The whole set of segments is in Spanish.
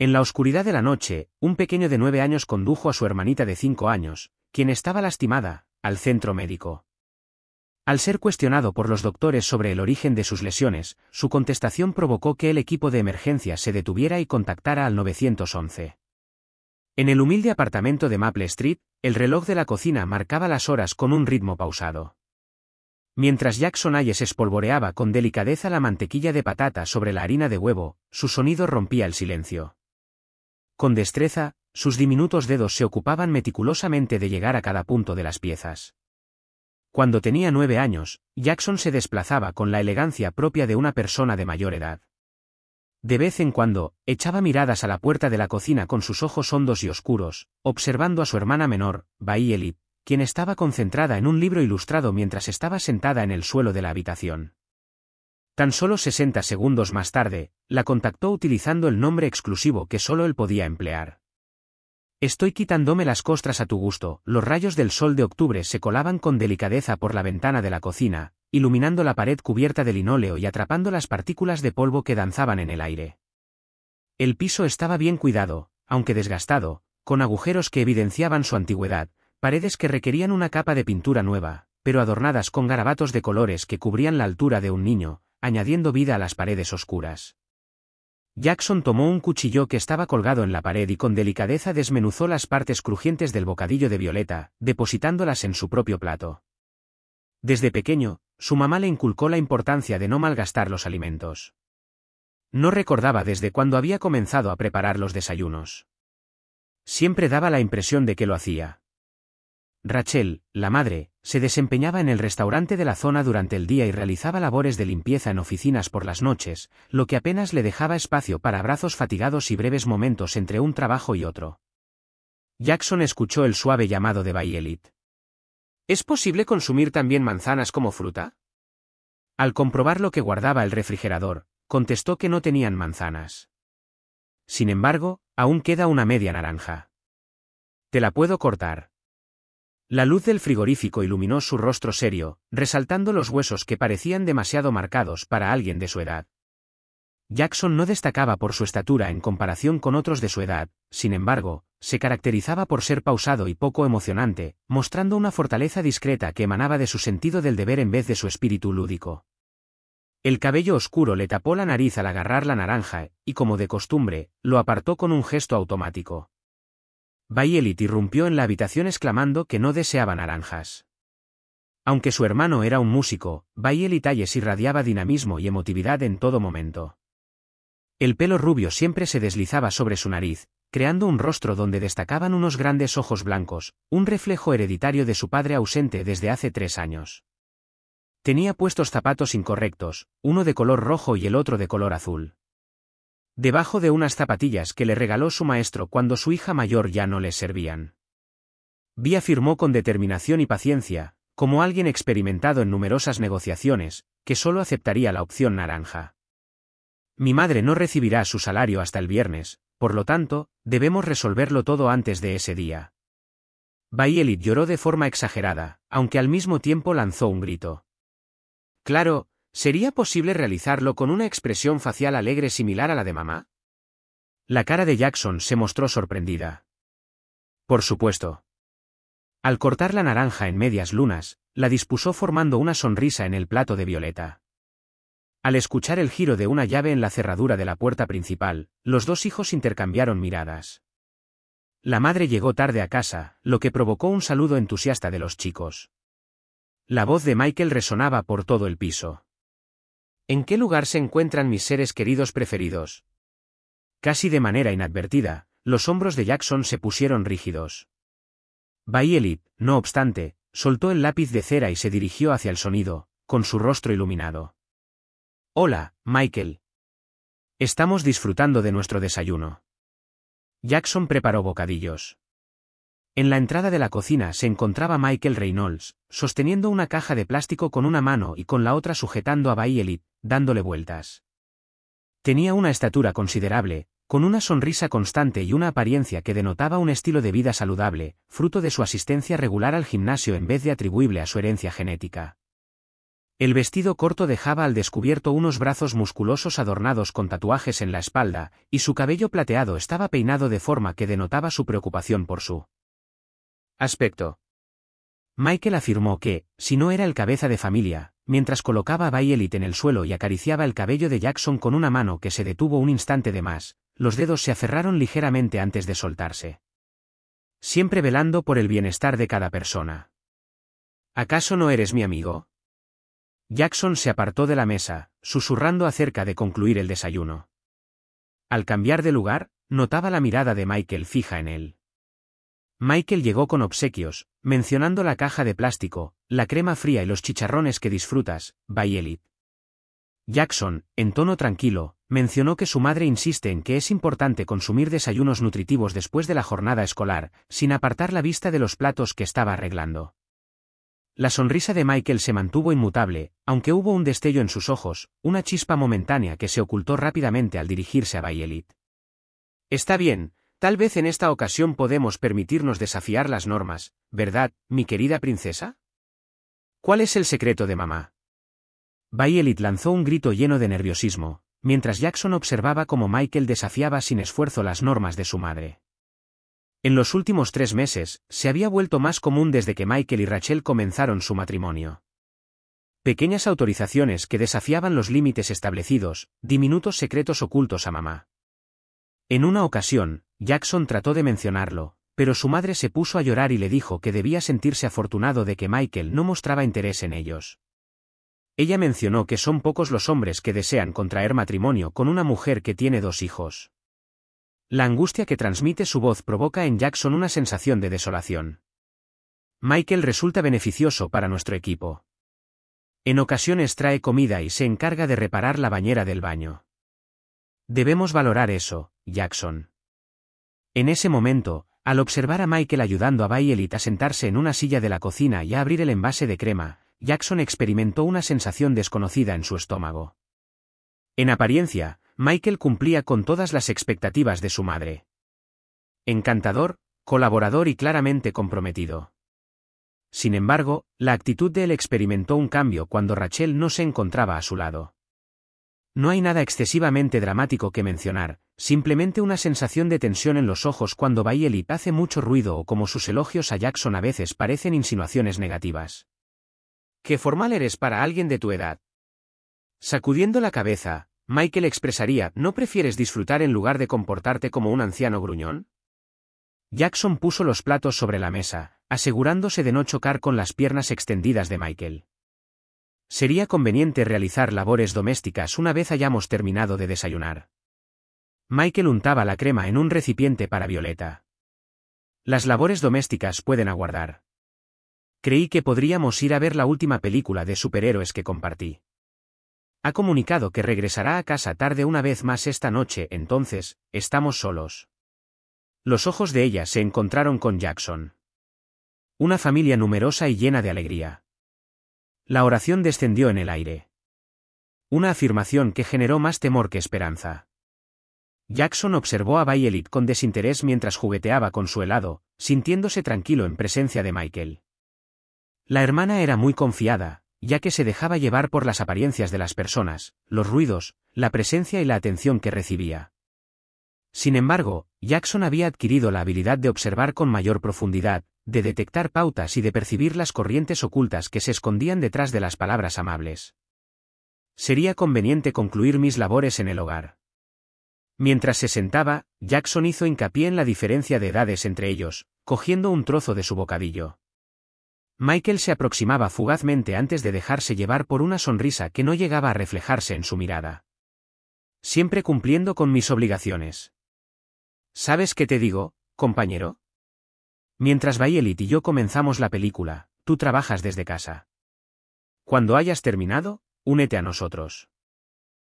En la oscuridad de la noche, un pequeño de 9 años condujo a su hermanita de 5 años, quien estaba lastimada, al centro médico. Al ser cuestionado por los doctores sobre el origen de sus lesiones, su contestación provocó que el equipo de emergencia se detuviera y contactara al 911. En el humilde apartamento de Maple Street, el reloj de la cocina marcaba las horas con un ritmo pausado. Mientras Jackson Hayes espolvoreaba con delicadeza la mantequilla de patata sobre la harina de huevo, su sonido rompía el silencio. Con destreza, sus diminutos dedos se ocupaban meticulosamente de llegar a cada punto de las piezas. Cuando tenía 9 años, Jackson se desplazaba con la elegancia propia de una persona de mayor edad. De vez en cuando, echaba miradas a la puerta de la cocina con sus ojos hondos y oscuros, observando a su hermana menor, Violet, quien estaba concentrada en un libro ilustrado mientras estaba sentada en el suelo de la habitación. Tan solo 60 segundos más tarde, la contactó utilizando el nombre exclusivo que solo él podía emplear. Estoy quitándome las costras a tu gusto. Los rayos del sol de octubre se colaban con delicadeza por la ventana de la cocina, iluminando la pared cubierta de linóleo y atrapando las partículas de polvo que danzaban en el aire. El piso estaba bien cuidado, aunque desgastado, con agujeros que evidenciaban su antigüedad, paredes que requerían una capa de pintura nueva, pero adornadas con garabatos de colores que cubrían la altura de un niño, añadiendo vida a las paredes oscuras. Jackson tomó un cuchillo que estaba colgado en la pared y con delicadeza desmenuzó las partes crujientes del bocadillo de violeta, depositándolas en su propio plato. Desde pequeño, su mamá le inculcó la importancia de no malgastar los alimentos. No recordaba desde cuándo había comenzado a preparar los desayunos. Siempre daba la impresión de que lo hacía. Rachel, la madre, se desempeñaba en el restaurante de la zona durante el día y realizaba labores de limpieza en oficinas por las noches, lo que apenas le dejaba espacio para abrazos fatigados y breves momentos entre un trabajo y otro. Jackson escuchó el suave llamado de Violet. ¿Es posible consumir también manzanas como fruta? Al comprobar lo que guardaba el refrigerador, contestó que no tenían manzanas. Sin embargo, aún queda una media naranja. ¿Te la puedo cortar? La luz del frigorífico iluminó su rostro serio, resaltando los huesos que parecían demasiado marcados para alguien de su edad. Jackson no destacaba por su estatura en comparación con otros de su edad, sin embargo, se caracterizaba por ser pausado y poco emocionante, mostrando una fortaleza discreta que emanaba de su sentido del deber en vez de su espíritu lúdico. El cabello oscuro le tapó la nariz al agarrar la naranja, y como de costumbre, lo apartó con un gesto automático. Violet irrumpió en la habitación exclamando que no deseaba naranjas. Aunque su hermano era un músico, Violet Hayes irradiaba dinamismo y emotividad en todo momento. El pelo rubio siempre se deslizaba sobre su nariz, creando un rostro donde destacaban unos grandes ojos blancos, un reflejo hereditario de su padre ausente desde hace 3 años. Tenía puestos zapatos incorrectos, uno de color rojo y el otro de color azul. Debajo de unas zapatillas que le regaló su maestro cuando su hija mayor ya no les servían. Vi afirmó con determinación y paciencia, como alguien experimentado en numerosas negociaciones, que solo aceptaría la opción naranja. Mi madre no recibirá su salario hasta el viernes, por lo tanto, debemos resolverlo todo antes de ese día. Violet lloró de forma exagerada, aunque al mismo tiempo lanzó un grito. Claro, ¿sería posible realizarlo con una expresión facial alegre similar a la de mamá? La cara de Jackson se mostró sorprendida. Por supuesto. Al cortar la naranja en medias lunas, la dispuso formando una sonrisa en el plato de violeta. Al escuchar el giro de una llave en la cerradura de la puerta principal, los dos hijos intercambiaron miradas. La madre llegó tarde a casa, lo que provocó un saludo entusiasta de los chicos. La voz de Michael resonaba por todo el piso. ¿En qué lugar se encuentran mis seres queridos preferidos? Casi de manera inadvertida, los hombros de Jackson se pusieron rígidos. Violet, no obstante, soltó el lápiz de cera y se dirigió hacia el sonido, con su rostro iluminado. Hola, Michael. Estamos disfrutando de nuestro desayuno. Jackson preparó bocadillos. En la entrada de la cocina se encontraba Michael Reynolds, sosteniendo una caja de plástico con una mano y con la otra sujetando a Violet, dándole vueltas. Tenía una estatura considerable, con una sonrisa constante y una apariencia que denotaba un estilo de vida saludable, fruto de su asistencia regular al gimnasio en vez de atribuible a su herencia genética. El vestido corto dejaba al descubierto unos brazos musculosos adornados con tatuajes en la espalda, y su cabello plateado estaba peinado de forma que denotaba su preocupación por su aspecto. Michael afirmó que, si no era el cabeza de familia, mientras colocaba a Violet en el suelo y acariciaba el cabello de Jackson con una mano que se detuvo un instante de más, los dedos se aferraron ligeramente antes de soltarse. Siempre velando por el bienestar de cada persona. ¿Acaso no eres mi amigo? Jackson se apartó de la mesa, susurrando acerca de concluir el desayuno. Al cambiar de lugar, notaba la mirada de Michael fija en él. Michael llegó con obsequios, mencionando la caja de plástico, la crema fría y los chicharrones que disfrutas, Violet. Jackson, en tono tranquilo, mencionó que su madre insiste en que es importante consumir desayunos nutritivos después de la jornada escolar, sin apartar la vista de los platos que estaba arreglando. La sonrisa de Michael se mantuvo inmutable, aunque hubo un destello en sus ojos, una chispa momentánea que se ocultó rápidamente al dirigirse a Violet. Está bien, tal vez en esta ocasión podemos permitirnos desafiar las normas, ¿verdad, mi querida princesa? ¿Cuál es el secreto de mamá? Violet lanzó un grito lleno de nerviosismo, mientras Jackson observaba cómo Michael desafiaba sin esfuerzo las normas de su madre. En los últimos 3 meses, se había vuelto más común desde que Michael y Rachel comenzaron su matrimonio. Pequeñas autorizaciones que desafiaban los límites establecidos, diminutos secretos ocultos a mamá. En una ocasión, Jackson trató de mencionarlo, pero su madre se puso a llorar y le dijo que debía sentirse afortunado de que Michael no mostraba interés en ellos. Ella mencionó que son pocos los hombres que desean contraer matrimonio con una mujer que tiene 2 hijos. La angustia que transmite su voz provoca en Jackson una sensación de desolación. Michael resulta beneficioso para nuestro equipo. En ocasiones trae comida y se encarga de reparar la bañera del baño. Debemos valorar eso, Jackson. En ese momento, al observar a Michael ayudando a Violet a sentarse en una silla de la cocina y a abrir el envase de crema, Jackson experimentó una sensación desconocida en su estómago. En apariencia, Michael cumplía con todas las expectativas de su madre. Encantador, colaborador y claramente comprometido. Sin embargo, la actitud de él experimentó un cambio cuando Rachel no se encontraba a su lado. No hay nada excesivamente dramático que mencionar, simplemente una sensación de tensión en los ojos cuando Violet hace mucho ruido o como sus elogios a Jackson a veces parecen insinuaciones negativas. ¡Qué formal eres para alguien de tu edad! Sacudiendo la cabeza, Michael expresaría, ¿no prefieres disfrutar en lugar de comportarte como un anciano gruñón? Jackson puso los platos sobre la mesa, asegurándose de no chocar con las piernas extendidas de Michael. Sería conveniente realizar labores domésticas una vez hayamos terminado de desayunar. Michael untaba la crema en un recipiente para Violeta. Las labores domésticas pueden aguardar. Creí que podríamos ir a ver la última película de superhéroes que compartí. Ha comunicado que regresará a casa tarde una vez más esta noche, entonces, estamos solos. Los ojos de ella se encontraron con Jackson. Una familia numerosa y llena de alegría. La oración descendió en el aire. Una afirmación que generó más temor que esperanza. Jackson observó a Violet con desinterés mientras jugueteaba con su helado, sintiéndose tranquilo en presencia de Michael. La hermana era muy confiada, ya que se dejaba llevar por las apariencias de las personas, los ruidos, la presencia y la atención que recibía. Sin embargo, Jackson había adquirido la habilidad de observar con mayor profundidad, de detectar pautas y de percibir las corrientes ocultas que se escondían detrás de las palabras amables. Sería conveniente concluir mis labores en el hogar. Mientras se sentaba, Jackson hizo hincapié en la diferencia de edades entre ellos, cogiendo un trozo de su bocadillo. Michael se aproximaba fugazmente antes de dejarse llevar por una sonrisa que no llegaba a reflejarse en su mirada. Siempre cumpliendo con mis obligaciones. ¿Sabes qué te digo, compañero? Mientras Violet y yo comenzamos la película, tú trabajas desde casa. Cuando hayas terminado, únete a nosotros.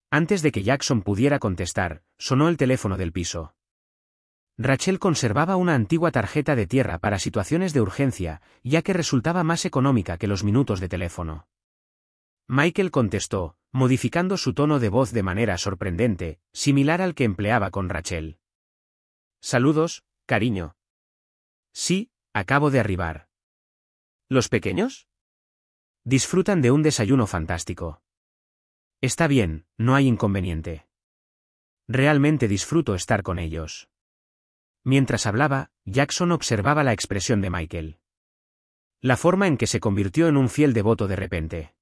Antes de que Jackson pudiera contestar, sonó el teléfono del piso. Rachel conservaba una antigua tarjeta de tierra para situaciones de urgencia, ya que resultaba más económica que los minutos de teléfono. Michael contestó, modificando su tono de voz de manera sorprendente, similar al que empleaba con Rachel. Saludos, cariño. Sí, acabo de arribar. ¿Los pequeños? Disfrutan de un desayuno fantástico. Está bien, no hay inconveniente. Realmente disfruto estar con ellos. Mientras hablaba, Jackson observaba la expresión de Michael. La forma en que se convirtió en un fiel devoto de repente.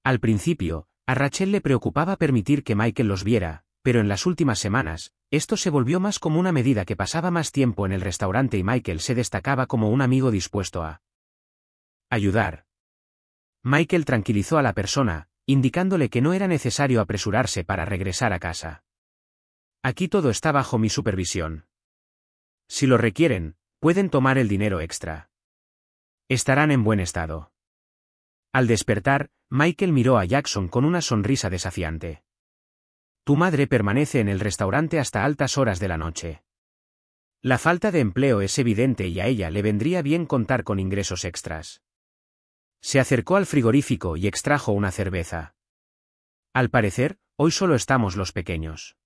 Al principio, a Rachel le preocupaba permitir que Michael los viera, pero en las últimas semanas, esto se volvió más común a medida que pasaba más tiempo en el restaurante y Michael se destacaba como un amigo dispuesto a ayudar. Michael tranquilizó a la persona, indicándole que no era necesario apresurarse para regresar a casa. Aquí todo está bajo mi supervisión. Si lo requieren, pueden tomar el dinero extra. Estarán en buen estado. Al despertar, Michael miró a Jackson con una sonrisa desafiante. Tu madre permanece en el restaurante hasta altas horas de la noche. La falta de empleo es evidente y a ella le vendría bien contar con ingresos extras. Se acercó al frigorífico y extrajo una cerveza. Al parecer, hoy solo estamos los pequeños.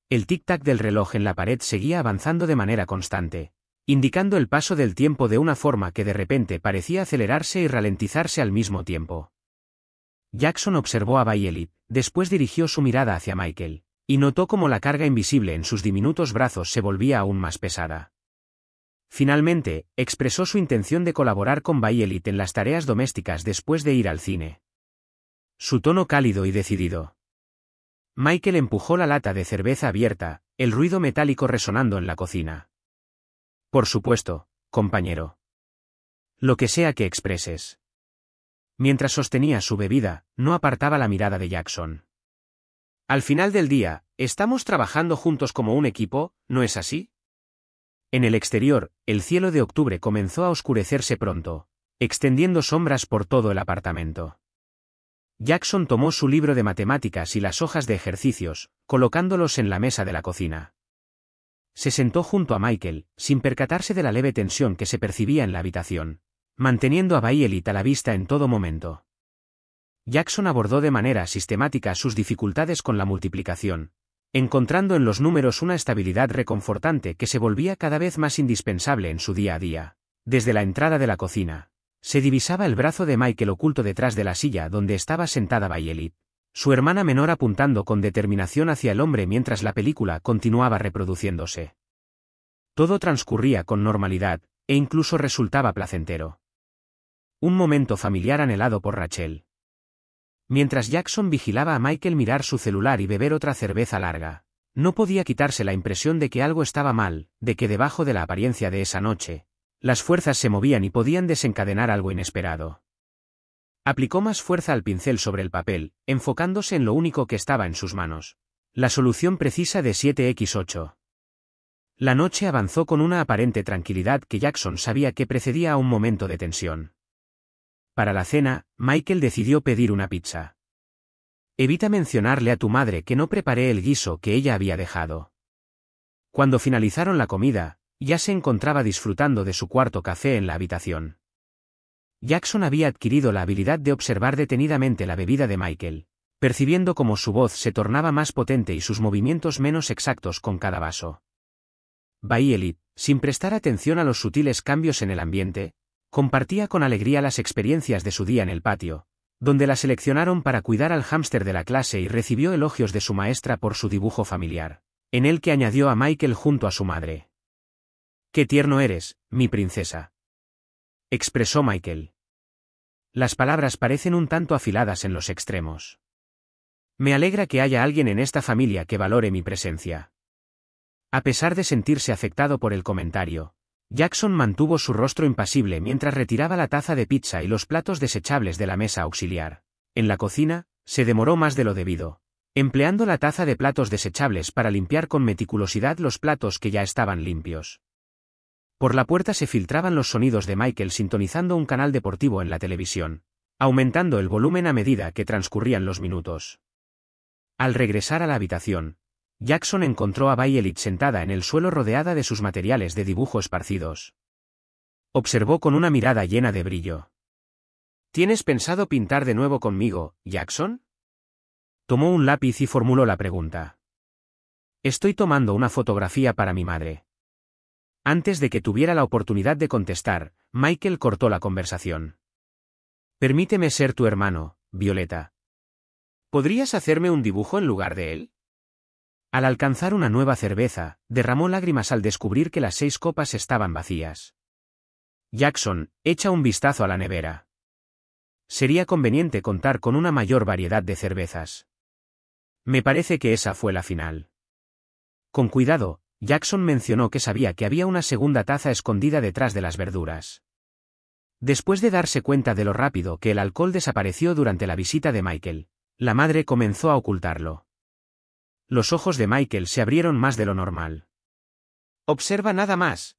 El tic-tac del reloj en la pared seguía avanzando de manera constante, indicando el paso del tiempo de una forma que de repente parecía acelerarse y ralentizarse al mismo tiempo. Jackson observó a Violet, después dirigió su mirada hacia Michael, y notó cómo la carga invisible en sus diminutos brazos se volvía aún más pesada. Finalmente, expresó su intención de colaborar con Violet en las tareas domésticas después de ir al cine. Su tono cálido y decidido. Michael empujó la lata de cerveza abierta, el ruido metálico resonando en la cocina. Por supuesto, compañero. Lo que sea que expreses. Mientras sostenía su bebida, no apartaba la mirada de Jackson. Al final del día, estamos trabajando juntos como un equipo, ¿no es así? En el exterior, el cielo de octubre comenzó a oscurecerse pronto, extendiendo sombras por todo el apartamento. Jackson tomó su libro de matemáticas y las hojas de ejercicios, colocándolos en la mesa de la cocina. Se sentó junto a Michael, sin percatarse de la leve tensión que se percibía en la habitación, manteniendo a Violet a la vista en todo momento. Jackson abordó de manera sistemática sus dificultades con la multiplicación, encontrando en los números una estabilidad reconfortante que se volvía cada vez más indispensable en su día a día. Desde la entrada de la cocina, se divisaba el brazo de Michael oculto detrás de la silla donde estaba sentada Violet, su hermana menor apuntando con determinación hacia el hombre mientras la película continuaba reproduciéndose. Todo transcurría con normalidad, e incluso resultaba placentero. Un momento familiar anhelado por Rachel. Mientras Jackson vigilaba a Michael mirar su celular y beber otra cerveza larga, no podía quitarse la impresión de que algo estaba mal, de que debajo de la apariencia de esa noche, las fuerzas se movían y podían desencadenar algo inesperado. Aplicó más fuerza al pincel sobre el papel, enfocándose en lo único que estaba en sus manos. La solución precisa de 7x8. La noche avanzó con una aparente tranquilidad que Jackson sabía que precedía a un momento de tensión. Para la cena, Michael decidió pedir una pizza. Evita mencionarle a tu madre que no preparé el guiso que ella había dejado. Cuando finalizaron la comida, ya se encontraba disfrutando de su cuarto café en la habitación. Jackson había adquirido la habilidad de observar detenidamente la bebida de Michael, percibiendo cómo su voz se tornaba más potente y sus movimientos menos exactos con cada vaso. Violet, sin prestar atención a los sutiles cambios en el ambiente, compartía con alegría las experiencias de su día en el patio, donde la seleccionaron para cuidar al hámster de la clase y recibió elogios de su maestra por su dibujo familiar, en el que añadió a Michael junto a su madre. «Qué tierno eres, mi princesa», expresó Michael. Las palabras parecen un tanto afiladas en los extremos. Me alegra que haya alguien en esta familia que valore mi presencia. A pesar de sentirse afectado por el comentario, Jackson mantuvo su rostro impasible mientras retiraba la taza de pizza y los platos desechables de la mesa auxiliar. En la cocina, se demoró más de lo debido, empleando la taza de platos desechables para limpiar con meticulosidad los platos que ya estaban limpios. Por la puerta se filtraban los sonidos de Michael sintonizando un canal deportivo en la televisión, aumentando el volumen a medida que transcurrían los minutos. Al regresar a la habitación, Jackson encontró a Violet sentada en el suelo rodeada de sus materiales de dibujo esparcidos. Observó con una mirada llena de brillo. ¿Tienes pensado pintar de nuevo conmigo, Jackson? Tomó un lápiz y formuló la pregunta. Estoy tomando una fotografía para mi madre. Antes de que tuviera la oportunidad de contestar, Michael cortó la conversación. Permíteme ser tu hermano, Violeta. ¿Podrías hacerme un dibujo en lugar de él? Al alcanzar una nueva cerveza, derramó lágrimas al descubrir que las 6 copas estaban vacías. Jackson, echa un vistazo a la nevera. Sería conveniente contar con una mayor variedad de cervezas. Me parece que esa fue la final. Con cuidado, Jackson mencionó que sabía que había una segunda taza escondida detrás de las verduras. Después de darse cuenta de lo rápido que el alcohol desapareció durante la visita de Michael, la madre comenzó a ocultarlo. Los ojos de Michael se abrieron más de lo normal. Observa nada más.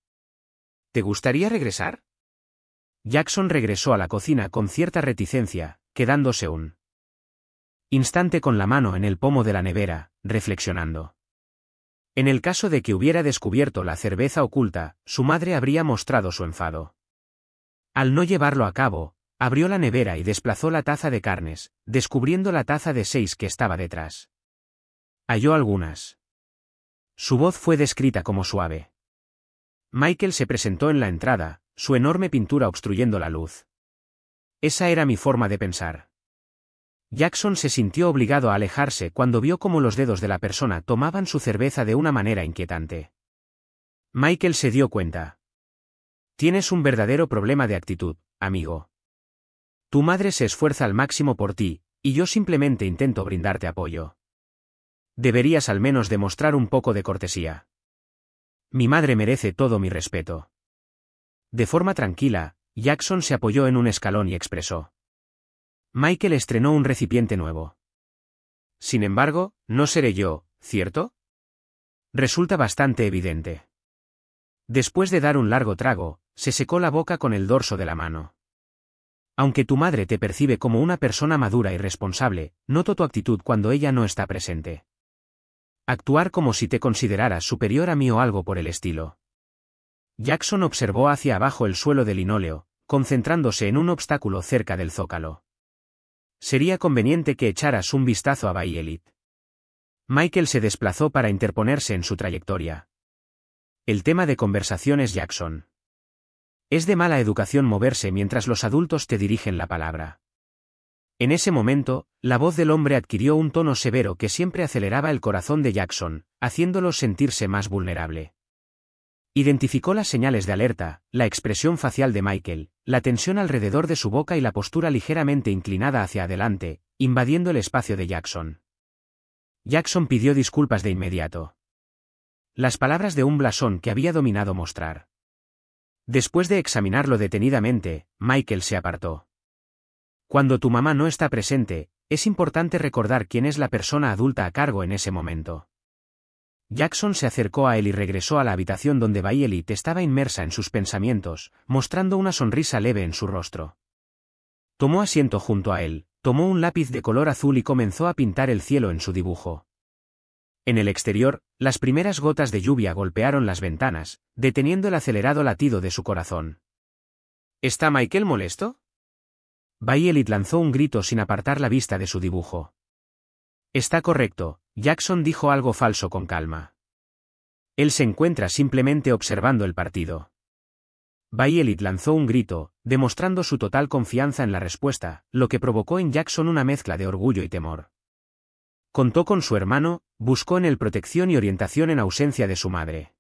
¿Te gustaría regresar? Jackson regresó a la cocina con cierta reticencia, quedándose un instante con la mano en el pomo de la nevera, reflexionando. En el caso de que hubiera descubierto la cerveza oculta, su madre habría mostrado su enfado. Al no llevarlo a cabo, abrió la nevera y desplazó la taza de carnes, descubriendo la taza de 6 que estaba detrás. Halló algunas. Su voz fue descrita como suave. Michael se presentó en la entrada, su enorme pintura obstruyendo la luz. Esa era mi forma de pensar. Jackson se sintió obligado a alejarse cuando vio cómo los dedos de la persona tomaban su cerveza de una manera inquietante. Michael se dio cuenta. Tienes un verdadero problema de actitud, amigo. Tu madre se esfuerza al máximo por ti, y yo simplemente intento brindarte apoyo. Deberías al menos demostrar un poco de cortesía. Mi madre merece todo mi respeto. De forma tranquila, Jackson se apoyó en un escalón y expresó. Michael estrenó un recipiente nuevo. Sin embargo, no seré yo, ¿cierto? Resulta bastante evidente. Después de dar un largo trago, se secó la boca con el dorso de la mano. Aunque tu madre te percibe como una persona madura y responsable, noto tu actitud cuando ella no está presente. Actuar como si te consideraras superior a mí o algo por el estilo. Jackson observó hacia abajo el suelo de linóleo, concentrándose en un obstáculo cerca del zócalo. Sería conveniente que echaras un vistazo a Violet. Michael se desplazó para interponerse en su trayectoria. El tema de conversación es Jackson. Es de mala educación moverse mientras los adultos te dirigen la palabra. En ese momento, la voz del hombre adquirió un tono severo que siempre aceleraba el corazón de Jackson, haciéndolo sentirse más vulnerable. Identificó las señales de alerta, la expresión facial de Michael, la tensión alrededor de su boca y la postura ligeramente inclinada hacia adelante, invadiendo el espacio de Jackson. Jackson pidió disculpas de inmediato. Las palabras de un blasón que había dominado mostrar. Después de examinarlo detenidamente, Michael se apartó. Cuando tu mamá no está presente, es importante recordar quién es la persona adulta a cargo en ese momento. Jackson se acercó a él y regresó a la habitación donde Violet estaba inmersa en sus pensamientos, mostrando una sonrisa leve en su rostro. Tomó asiento junto a él, tomó un lápiz de color azul y comenzó a pintar el cielo en su dibujo. En el exterior, las primeras gotas de lluvia golpearon las ventanas, deteniendo el acelerado latido de su corazón. ¿Está Michael molesto? Violet lanzó un grito sin apartar la vista de su dibujo. Está correcto, Jackson dijo algo falso con calma. Él se encuentra simplemente observando el partido. Violet lanzó un grito, demostrando su total confianza en la respuesta, lo que provocó en Jackson una mezcla de orgullo y temor. Contó con su hermano, buscó en él protección y orientación en ausencia de su madre.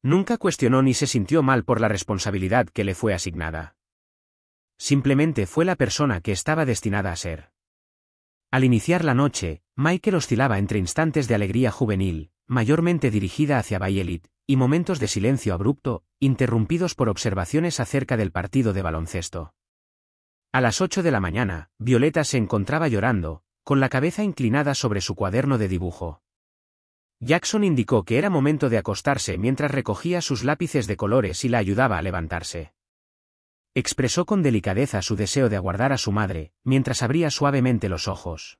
Nunca cuestionó ni se sintió mal por la responsabilidad que le fue asignada. Simplemente fue la persona que estaba destinada a ser. Al iniciar la noche, Michael oscilaba entre instantes de alegría juvenil, mayormente dirigida hacia Violet, y momentos de silencio abrupto, interrumpidos por observaciones acerca del partido de baloncesto. A las 8 de la mañana, Violeta se encontraba llorando, con la cabeza inclinada sobre su cuaderno de dibujo. Jackson indicó que era momento de acostarse mientras recogía sus lápices de colores y la ayudaba a levantarse. Expresó con delicadeza su deseo de aguardar a su madre, mientras abría suavemente los ojos.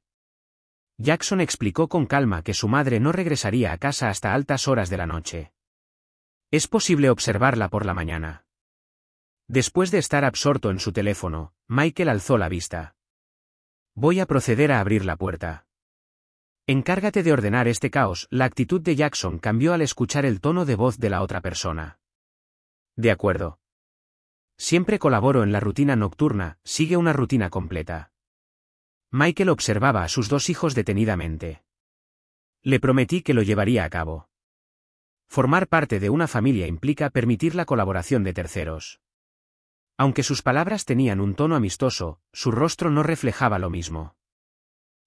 Jackson explicó con calma que su madre no regresaría a casa hasta altas horas de la noche. Es posible observarla por la mañana. Después de estar absorto en su teléfono, Michael alzó la vista. Voy a proceder a abrir la puerta. Encárgate de ordenar este caos. La actitud de Jackson cambió al escuchar el tono de voz de la otra persona. De acuerdo. Siempre colaboro en la rutina nocturna, sigue una rutina completa. Michael observaba a sus dos hijos detenidamente. Le prometí que lo llevaría a cabo. Formar parte de una familia implica permitir la colaboración de terceros. Aunque sus palabras tenían un tono amistoso, su rostro no reflejaba lo mismo.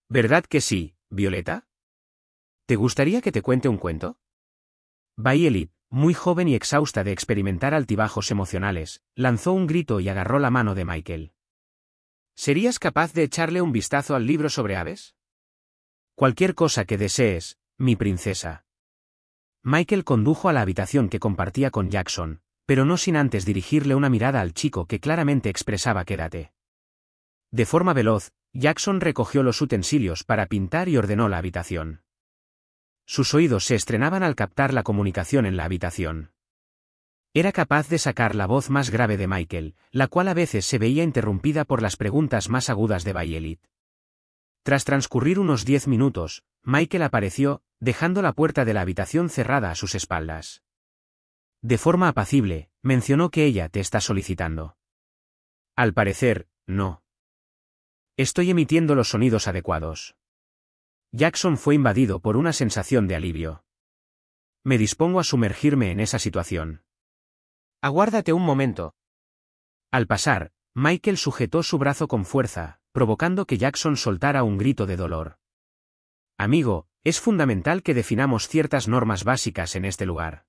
¿Verdad que sí, Violeta? ¿Te gustaría que te cuente un cuento? Violet, muy joven y exhausta de experimentar altibajos emocionales, lanzó un grito y agarró la mano de Michael. ¿Serías capaz de echarle un vistazo al libro sobre aves? Cualquier cosa que desees, mi princesa. Michael condujo a la habitación que compartía con Jackson, pero no sin antes dirigirle una mirada al chico que claramente expresaba quédate. De forma veloz, Jackson recogió los utensilios para pintar y ordenó la habitación. Sus oídos se estrenaban al captar la comunicación en la habitación. Era capaz de sacar la voz más grave de Michael, la cual a veces se veía interrumpida por las preguntas más agudas de Violet. Tras transcurrir unos 10 minutos, Michael apareció, dejando la puerta de la habitación cerrada a sus espaldas. De forma apacible, mencionó que ella te está solicitando. Al parecer, no. Estoy emitiendo los sonidos adecuados. Jackson fue invadido por una sensación de alivio. Me dispongo a sumergirme en esa situación. Aguárdate un momento. Al pasar, Michael sujetó su brazo con fuerza, provocando que Jackson soltara un grito de dolor. Amigo, es fundamental que definamos ciertas normas básicas en este lugar.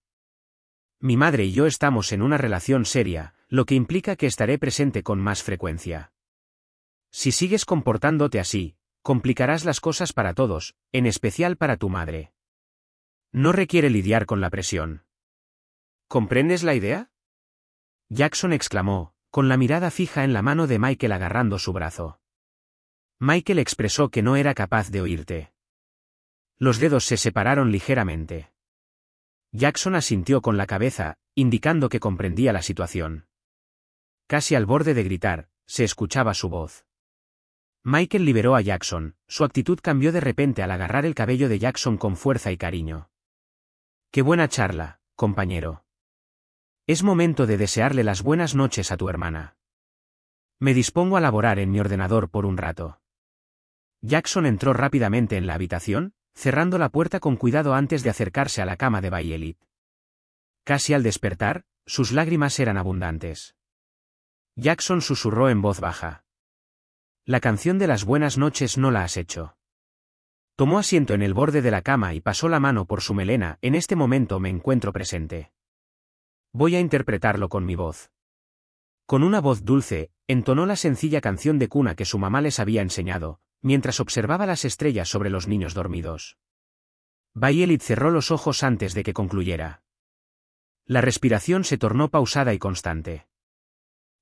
Mi madre y yo estamos en una relación seria, lo que implica que estaré presente con más frecuencia. Si sigues comportándote así, complicarás las cosas para todos, en especial para tu madre. No requiere lidiar con la presión. ¿Comprendes la idea? Jackson exclamó, con la mirada fija en la mano de Michael agarrando su brazo. Michael expresó que no era capaz de oírte. Los dedos se separaron ligeramente. Jackson asintió con la cabeza, indicando que comprendía la situación. Casi al borde de gritar, se escuchaba su voz. Michael liberó a Jackson, su actitud cambió de repente al agarrar el cabello de Jackson con fuerza y cariño. Qué buena charla, compañero. Es momento de desearle las buenas noches a tu hermana. Me dispongo a laborar en mi ordenador por un rato. Jackson entró rápidamente en la habitación, cerrando la puerta con cuidado antes de acercarse a la cama de Violet. Casi al despertar, sus lágrimas eran abundantes. Jackson susurró en voz baja. La canción de las buenas noches no la has hecho. Tomó asiento en el borde de la cama y pasó la mano por su melena. En este momento me encuentro presente. Voy a interpretarlo con mi voz. Con una voz dulce, entonó la sencilla canción de cuna que su mamá les había enseñado, mientras observaba las estrellas sobre los niños dormidos. Violet cerró los ojos antes de que concluyera. La respiración se tornó pausada y constante.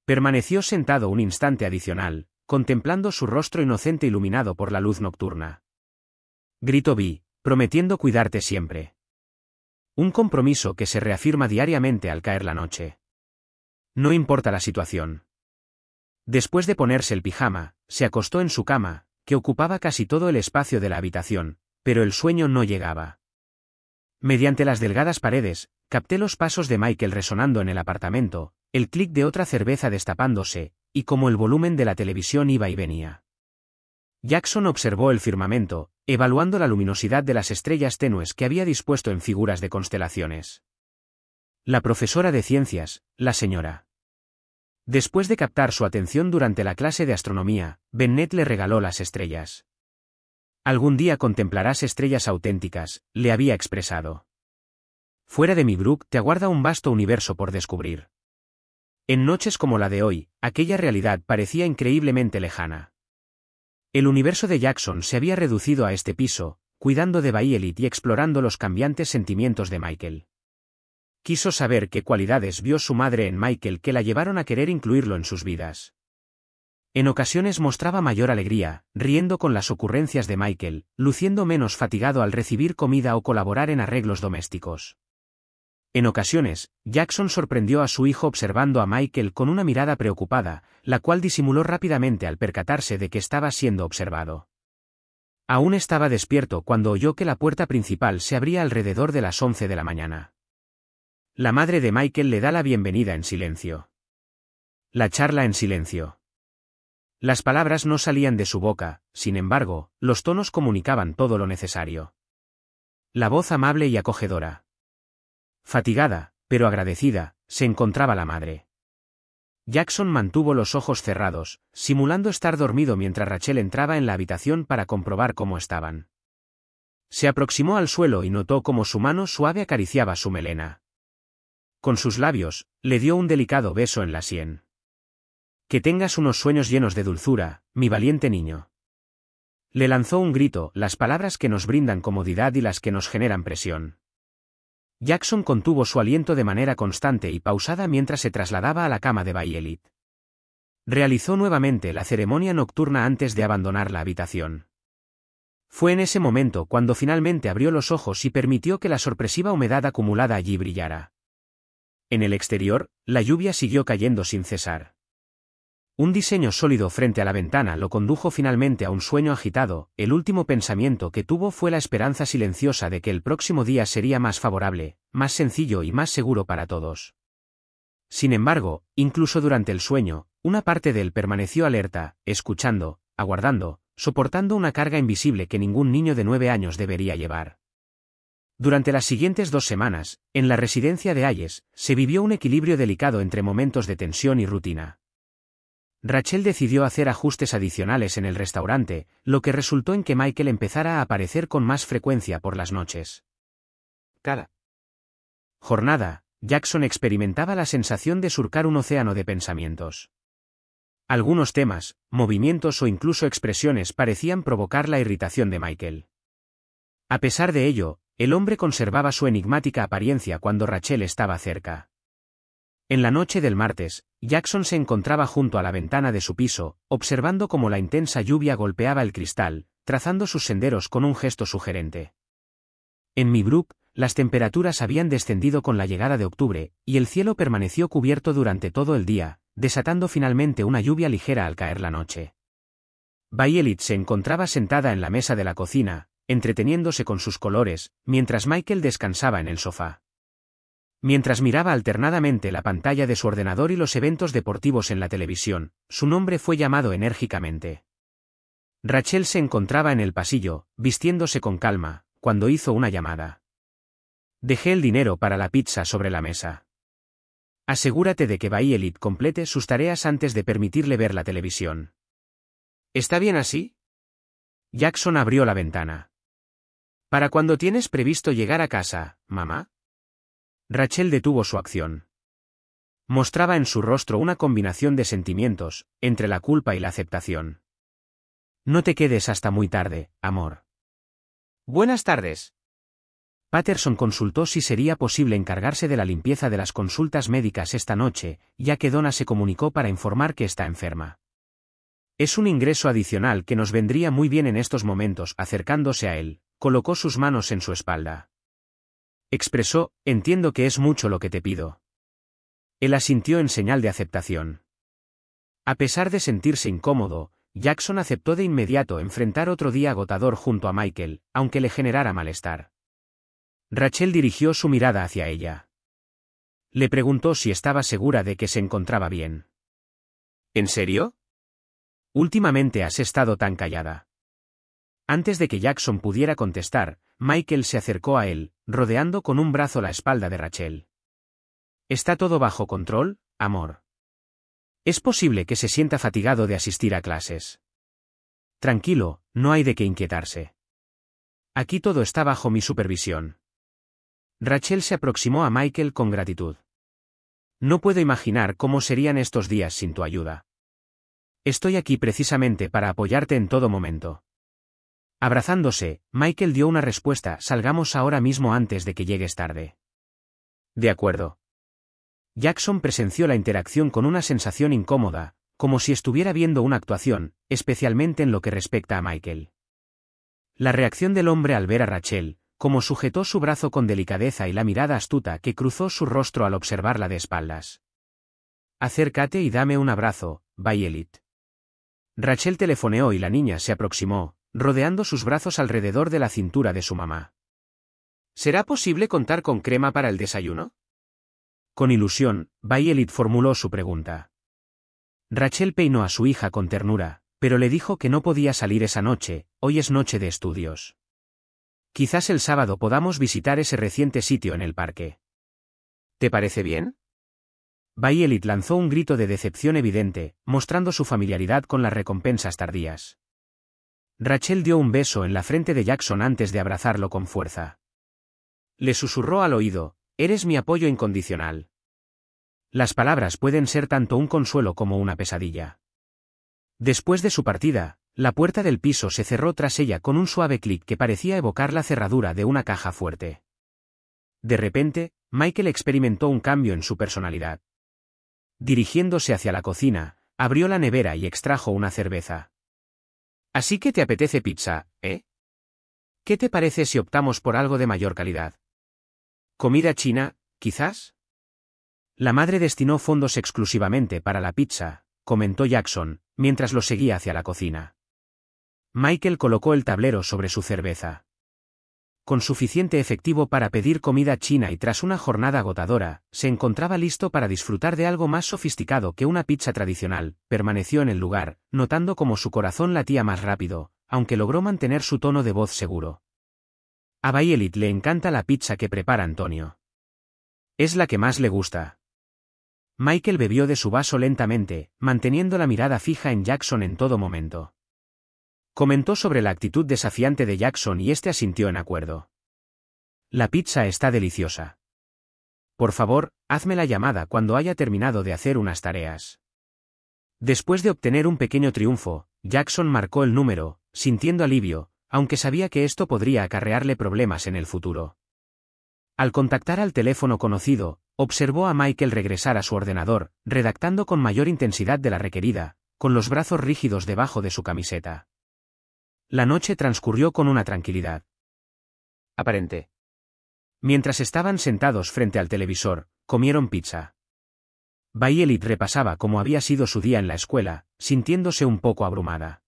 Permaneció sentado un instante adicional, contemplando su rostro inocente iluminado por la luz nocturna. Gritó Vi, prometiendo cuidarte siempre. Un compromiso que se reafirma diariamente al caer la noche. No importa la situación. Después de ponerse el pijama, se acostó en su cama, que ocupaba casi todo el espacio de la habitación, pero el sueño no llegaba. Mediante las delgadas paredes, capté los pasos de Michael resonando en el apartamento, el clic de otra cerveza destapándose, y como el volumen de la televisión iba y venía. Jackson observó el firmamento, evaluando la luminosidad de las estrellas tenues que había dispuesto en figuras de constelaciones. La profesora de ciencias, la señora. Después de captar su atención durante la clase de astronomía, Bennett le regaló las estrellas. Algún día contemplarás estrellas auténticas, le había expresado. Fuera de Meebrook te aguarda un vasto universo por descubrir. En noches como la de hoy, aquella realidad parecía increíblemente lejana. El universo de Jackson se había reducido a este piso, cuidando de Violet y explorando los cambiantes sentimientos de Michael. Quiso saber qué cualidades vio su madre en Michael que la llevaron a querer incluirlo en sus vidas. En ocasiones mostraba mayor alegría, riendo con las ocurrencias de Michael, luciendo menos fatigado al recibir comida o colaborar en arreglos domésticos. En ocasiones, Jackson sorprendió a su hijo observando a Michael con una mirada preocupada, la cual disimuló rápidamente al percatarse de que estaba siendo observado. Aún estaba despierto cuando oyó que la puerta principal se abría alrededor de las 11 de la mañana. La madre de Michael le da la bienvenida en silencio. La charla en silencio. Las palabras no salían de su boca, sin embargo, los tonos comunicaban todo lo necesario. La voz amable y acogedora. Fatigada, pero agradecida, se encontraba la madre. Jackson mantuvo los ojos cerrados, simulando estar dormido mientras Rachel entraba en la habitación para comprobar cómo estaban. Se aproximó al suelo y notó cómo su mano suave acariciaba su melena. Con sus labios, le dio un delicado beso en la sien. Que tengas unos sueños llenos de dulzura, mi valiente niño. Le lanzó un grito, las palabras que nos brindan comodidad y las que nos generan presión. Jackson contuvo su aliento de manera constante y pausada mientras se trasladaba a la cama de Violet. Realizó nuevamente la ceremonia nocturna antes de abandonar la habitación. Fue en ese momento cuando finalmente abrió los ojos y permitió que la sorpresiva humedad acumulada allí brillara. En el exterior, la lluvia siguió cayendo sin cesar. Un diseño sólido frente a la ventana lo condujo finalmente a un sueño agitado. El último pensamiento que tuvo fue la esperanza silenciosa de que el próximo día sería más favorable, más sencillo y más seguro para todos. Sin embargo, incluso durante el sueño, una parte de él permaneció alerta, escuchando, aguardando, soportando una carga invisible que ningún niño de 9 años debería llevar. Durante las siguientes 2 semanas, en la residencia de Hayes, se vivió un equilibrio delicado entre momentos de tensión y rutina. Rachel decidió hacer ajustes adicionales en el restaurante, lo que resultó en que Michael empezara a aparecer con más frecuencia por las noches. Cada jornada, Jackson experimentaba la sensación de surcar un océano de pensamientos. Algunos temas, movimientos o incluso expresiones parecían provocar la irritación de Michael. A pesar de ello, el hombre conservaba su enigmática apariencia cuando Rachel estaba cerca. En la noche del martes, Jackson se encontraba junto a la ventana de su piso, observando cómo la intensa lluvia golpeaba el cristal, trazando sus senderos con un gesto sugerente. En Meadowbrook, las temperaturas habían descendido con la llegada de octubre, y el cielo permaneció cubierto durante todo el día, desatando finalmente una lluvia ligera al caer la noche. Violet se encontraba sentada en la mesa de la cocina, entreteniéndose con sus colores, mientras Michael descansaba en el sofá. Mientras miraba alternadamente la pantalla de su ordenador y los eventos deportivos en la televisión, su nombre fue llamado enérgicamente. Rachel se encontraba en el pasillo, vistiéndose con calma, cuando hizo una llamada. Dejé el dinero para la pizza sobre la mesa. Asegúrate de que Violet complete sus tareas antes de permitirle ver la televisión. ¿Está bien así? Jackson abrió la ventana. ¿Para cuándo tienes previsto llegar a casa, mamá? Rachel detuvo su acción. Mostraba en su rostro una combinación de sentimientos, entre la culpa y la aceptación. No te quedes hasta muy tarde, amor. Buenas tardes. Patterson consultó si sería posible encargarse de la limpieza de las consultas médicas esta noche, ya que Donna se comunicó para informar que está enferma. Es un ingreso adicional que nos vendría muy bien en estos momentos. Acercándose a él, colocó sus manos en su espalda. Expresó, entiendo que es mucho lo que te pido. Él asintió en señal de aceptación. A pesar de sentirse incómodo, Jackson aceptó de inmediato enfrentar otro día agotador junto a Michael, aunque le generara malestar. Rachel dirigió su mirada hacia ella. Le preguntó si estaba segura de que se encontraba bien. ¿En serio? Últimamente has estado tan callada. Antes de que Jackson pudiera contestar, Michael se acercó a él, rodeando con un brazo la espalda de Rachel. ¿Está todo bajo control, amor? Es posible que se sienta fatigado de asistir a clases. Tranquilo, no hay de qué inquietarse. Aquí todo está bajo mi supervisión. Rachel se aproximó a Michael con gratitud. No puedo imaginar cómo serían estos días sin tu ayuda. Estoy aquí precisamente para apoyarte en todo momento. Abrazándose, Michael dio una respuesta: salgamos ahora mismo antes de que llegues tarde. De acuerdo. Jackson presenció la interacción con una sensación incómoda, como si estuviera viendo una actuación, especialmente en lo que respecta a Michael. La reacción del hombre al ver a Rachel, como sujetó su brazo con delicadeza y la mirada astuta que cruzó su rostro al observarla de espaldas. Acércate y dame un abrazo, Violet. Rachel telefoneó y la niña se aproximó, rodeando sus brazos alrededor de la cintura de su mamá. ¿Será posible contar con crema para el desayuno? Con ilusión, Violet formuló su pregunta. Rachel peinó a su hija con ternura, pero le dijo que no podía salir esa noche, hoy es noche de estudios. Quizás el sábado podamos visitar ese reciente sitio en el parque. ¿Te parece bien? Violet lanzó un grito de decepción evidente, mostrando su familiaridad con las recompensas tardías. Rachel dio un beso en la frente de Jackson antes de abrazarlo con fuerza. Le susurró al oído, «Eres mi apoyo incondicional». Las palabras pueden ser tanto un consuelo como una pesadilla. Después de su partida, la puerta del piso se cerró tras ella con un suave clic que parecía evocar la cerradura de una caja fuerte. De repente, Michael experimentó un cambio en su personalidad. Dirigiéndose hacia la cocina, abrió la nevera y extrajo una cerveza. «Así que te apetece pizza, ¿eh? ¿Qué te parece si optamos por algo de mayor calidad? ¿Comida china, quizás?» La madre destinó fondos exclusivamente para la pizza, comentó Jackson, mientras lo seguía hacia la cocina. Michael colocó el tablero sobre su cerveza. Con suficiente efectivo para pedir comida china y tras una jornada agotadora, se encontraba listo para disfrutar de algo más sofisticado que una pizza tradicional. Permaneció en el lugar, notando cómo su corazón latía más rápido, aunque logró mantener su tono de voz seguro. A Violet le encanta la pizza que prepara Antonio. Es la que más le gusta. Michael bebió de su vaso lentamente, manteniendo la mirada fija en Jackson en todo momento. Comentó sobre la actitud desafiante de Jackson y este asintió en acuerdo. La pizza está deliciosa. Por favor, hazme la llamada cuando haya terminado de hacer unas tareas. Después de obtener un pequeño triunfo, Jackson marcó el número, sintiendo alivio, aunque sabía que esto podría acarrearle problemas en el futuro. Al contactar al teléfono conocido, observó a Michael regresar a su ordenador, redactando con mayor intensidad de la requerida, con los brazos rígidos debajo de su camiseta. La noche transcurrió con una tranquilidad aparente. Mientras estaban sentados frente al televisor, comieron pizza. Violet repasaba cómo había sido su día en la escuela, sintiéndose un poco abrumada.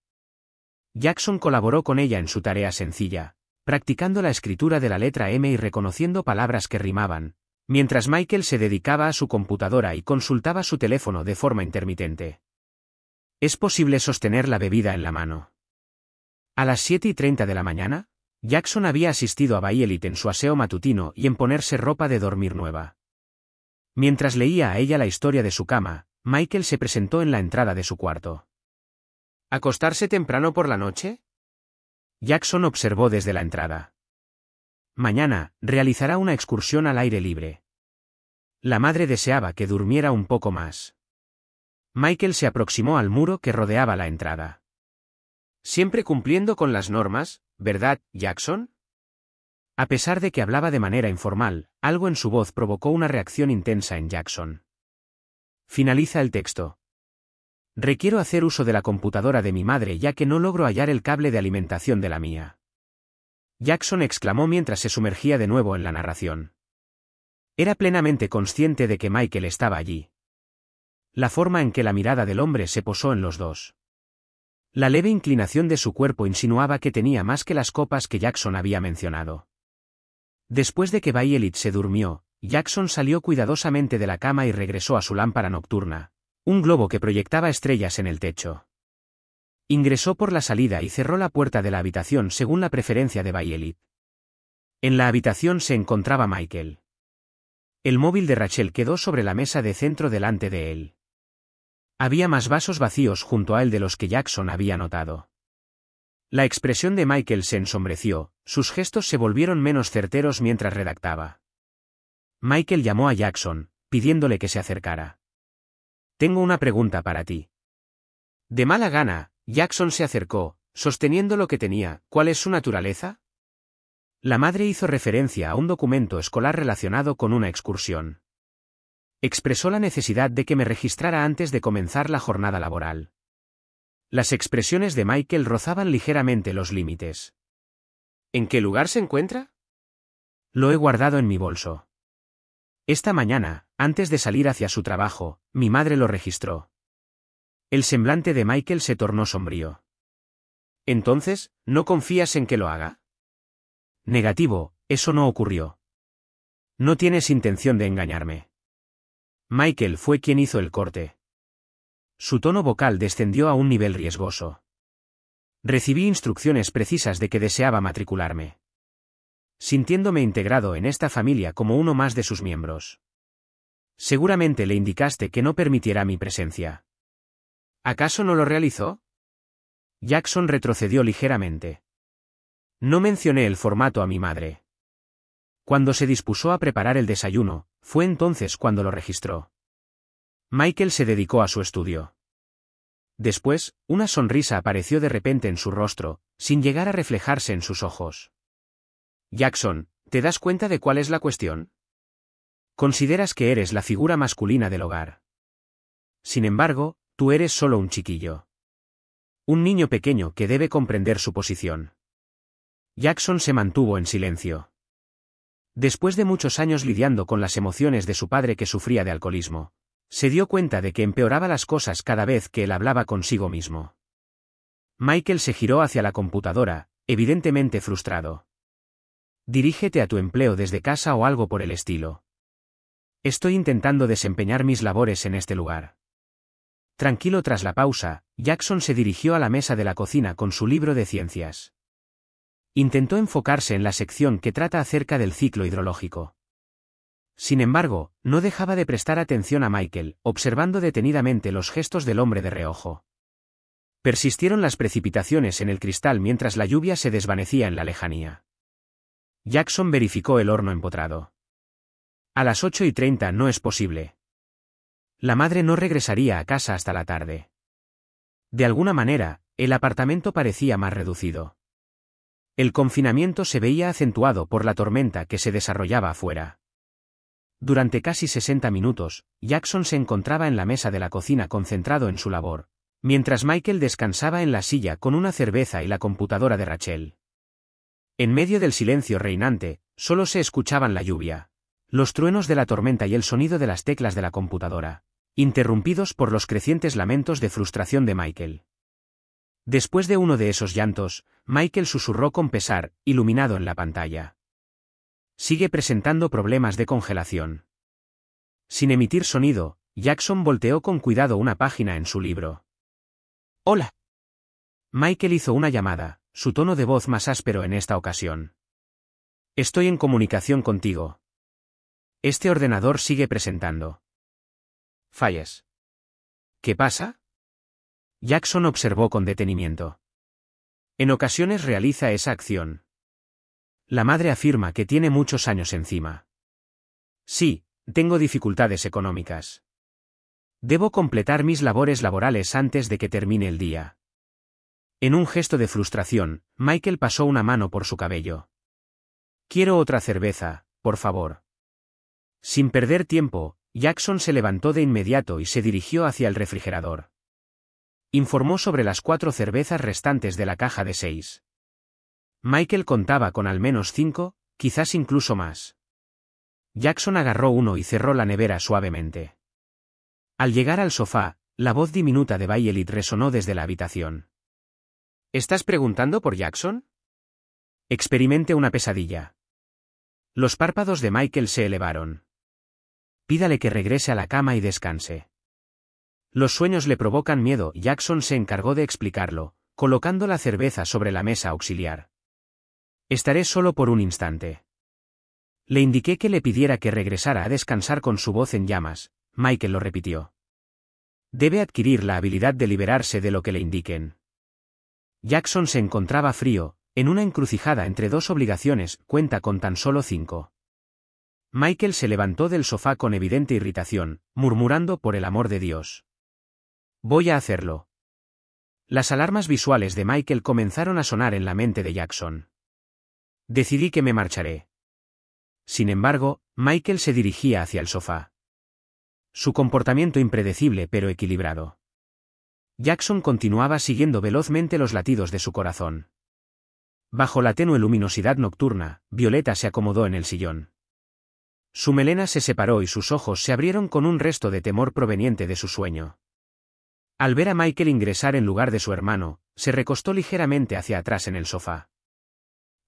Jackson colaboró con ella en su tarea sencilla, practicando la escritura de la letra M y reconociendo palabras que rimaban, mientras Michael se dedicaba a su computadora y consultaba su teléfono de forma intermitente. ¿Es posible sostener la bebida en la mano? A las 7:30 de la mañana, Jackson había asistido a Violet en su aseo matutino y en ponerse ropa de dormir nueva. Mientras leía a ella la historia de su cama, Michael se presentó en la entrada de su cuarto. ¿Acostarse temprano por la noche? Jackson observó desde la entrada. Mañana, realizará una excursión al aire libre. La madre deseaba que durmiera un poco más. Michael se aproximó al muro que rodeaba la entrada. Siempre cumpliendo con las normas, ¿verdad, Jackson? A pesar de que hablaba de manera informal, algo en su voz provocó una reacción intensa en Jackson. Finaliza el texto. Requiero hacer uso de la computadora de mi madre ya que no logro hallar el cable de alimentación de la mía. Jackson exclamó mientras se sumergía de nuevo en la narración. Era plenamente consciente de que Michael estaba allí. La forma en que la mirada del hombre se posó en los dos. La leve inclinación de su cuerpo insinuaba que tenía más que las copas que Jackson había mencionado. Después de que Violet se durmió, Jackson salió cuidadosamente de la cama y regresó a su lámpara nocturna, un globo que proyectaba estrellas en el techo. Ingresó por la salida y cerró la puerta de la habitación según la preferencia de Violet. En la habitación se encontraba Michael. El móvil de Rachel quedó sobre la mesa de centro delante de él. Había más vasos vacíos junto a él de los que Jackson había notado. La expresión de Michael se ensombreció, sus gestos se volvieron menos certeros mientras redactaba. Michael llamó a Jackson, pidiéndole que se acercara. Tengo una pregunta para ti. De mala gana, Jackson se acercó, sosteniendo lo que tenía. ¿Cuál es su naturaleza? La madre hizo referencia a un documento escolar relacionado con una excursión. Expresó la necesidad de que me registrara antes de comenzar la jornada laboral. Las expresiones de Michael rozaban ligeramente los límites. ¿En qué lugar se encuentra? Lo he guardado en mi bolso. Esta mañana, antes de salir hacia su trabajo, mi madre lo registró. El semblante de Michael se tornó sombrío. Entonces, ¿no confías en que lo haga? Negativo, eso no ocurrió. No tienes intención de engañarme. Michael fue quien hizo el corte. Su tono vocal descendió a un nivel riesgoso. Recibí instrucciones precisas de que deseaba matricularme. Sintiéndome integrado en esta familia como uno más de sus miembros. Seguramente le indicaste que no permitiera mi presencia. ¿Acaso no lo realizó? Jackson retrocedió ligeramente. No mencioné el formato a mi madre. Cuando se dispuso a preparar el desayuno, fue entonces cuando lo registró. Michael se dedicó a su estudio. Después, una sonrisa apareció de repente en su rostro, sin llegar a reflejarse en sus ojos. Jackson, ¿te das cuenta de cuál es la cuestión? Consideras que eres la figura masculina del hogar. Sin embargo, tú eres solo un chiquillo. Un niño pequeño que debe comprender su posición. Jackson se mantuvo en silencio. Después de muchos años lidiando con las emociones de su padre que sufría de alcoholismo, se dio cuenta de que empeoraba las cosas cada vez que él hablaba consigo mismo. Michael se giró hacia la computadora, evidentemente frustrado. Dirígete a tu empleo desde casa o algo por el estilo. Estoy intentando desempeñar mis labores en este lugar. Tranquilo. Tras la pausa, Jackson se dirigió a la mesa de la cocina con su libro de ciencias. Intentó enfocarse en la sección que trata acerca del ciclo hidrológico. Sin embargo, no dejaba de prestar atención a Michael, observando detenidamente los gestos del hombre de reojo. Persistieron las precipitaciones en el cristal mientras la lluvia se desvanecía en la lejanía. Jackson verificó el horno empotrado. A las 8:30 no es posible. La madre no regresaría a casa hasta la tarde. De alguna manera, el apartamento parecía más reducido. El confinamiento se veía acentuado por la tormenta que se desarrollaba afuera. Durante casi 60 minutos, Jackson se encontraba en la mesa de la cocina concentrado en su labor, mientras Michael descansaba en la silla con una cerveza y la computadora de Rachel. En medio del silencio reinante, solo se escuchaban la lluvia, los truenos de la tormenta y el sonido de las teclas de la computadora, interrumpidos por los crecientes lamentos de frustración de Michael. Después de uno de esos llantos, Michael susurró con pesar, iluminado en la pantalla. Sigue presentando problemas de congelación. Sin emitir sonido, Jackson volteó con cuidado una página en su libro. Hola. Michael hizo una llamada, su tono de voz más áspero en esta ocasión. Estoy en comunicación contigo. Este ordenador sigue presentando fallas. ¿Qué pasa? Jackson observó con detenimiento. En ocasiones realiza esa acción. La madre afirma que tiene muchos años encima. Sí, tengo dificultades económicas. Debo completar mis labores laborales antes de que termine el día. En un gesto de frustración, Michael pasó una mano por su cabello. Quiero otra cerveza, por favor. Sin perder tiempo, Jackson se levantó de inmediato y se dirigió hacia el refrigerador. Informó sobre las 4 cervezas restantes de la caja de 6. Michael contaba con al menos 5, quizás incluso más. Jackson agarró uno y cerró la nevera suavemente. Al llegar al sofá, la voz diminuta de Violet resonó desde la habitación. ¿Estás preguntando por Jackson? Experimente una pesadilla. Los párpados de Michael se elevaron. Pídale que regrese a la cama y descanse. Los sueños le provocan miedo. Jackson se encargó de explicarlo, colocando la cerveza sobre la mesa auxiliar. Estaré solo por un instante. Le indiqué que le pidiera que regresara a descansar con su voz en llamas. Michael lo repitió. Debe adquirir la habilidad de liberarse de lo que le indiquen. Jackson se encontraba frío, en una encrucijada entre dos obligaciones. Cuenta con tan solo 5. Michael se levantó del sofá con evidente irritación, murmurando: por el amor de Dios. Voy a hacerlo. Las alarmas visuales de Michael comenzaron a sonar en la mente de Jackson. Decidí que me marcharé. Sin embargo, Michael se dirigía hacia el sofá. Su comportamiento impredecible pero equilibrado. Jackson continuaba siguiendo velozmente los latidos de su corazón. Bajo la tenue luminosidad nocturna, Violeta se acomodó en el sillón. Su melena se separó y sus ojos se abrieron con un resto de temor proveniente de su sueño. Al ver a Michael ingresar en lugar de su hermano, se recostó ligeramente hacia atrás en el sofá.